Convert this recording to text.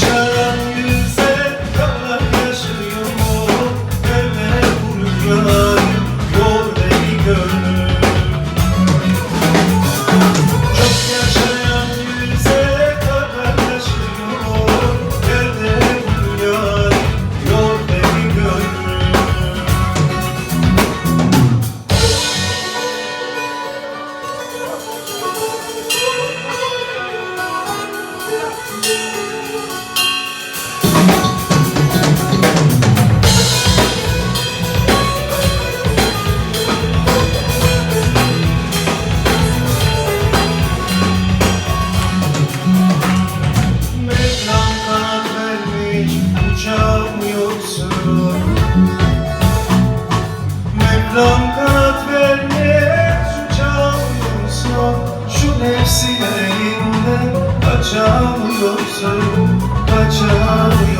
yaşayan güzel kadar yaşıyor. Evde vuruyor, yor beni gönlüm. Çok yaşayan güzel kadar yaşıyor. Evde vuruyor, yor beni gönlüm. Mevlam kanat vermiş, uçamıyorsun. Mevlam kanat vermiş, uçamıyorsun. Şu nefsin elinden kaçamıyorsun, kaçamıyorsun.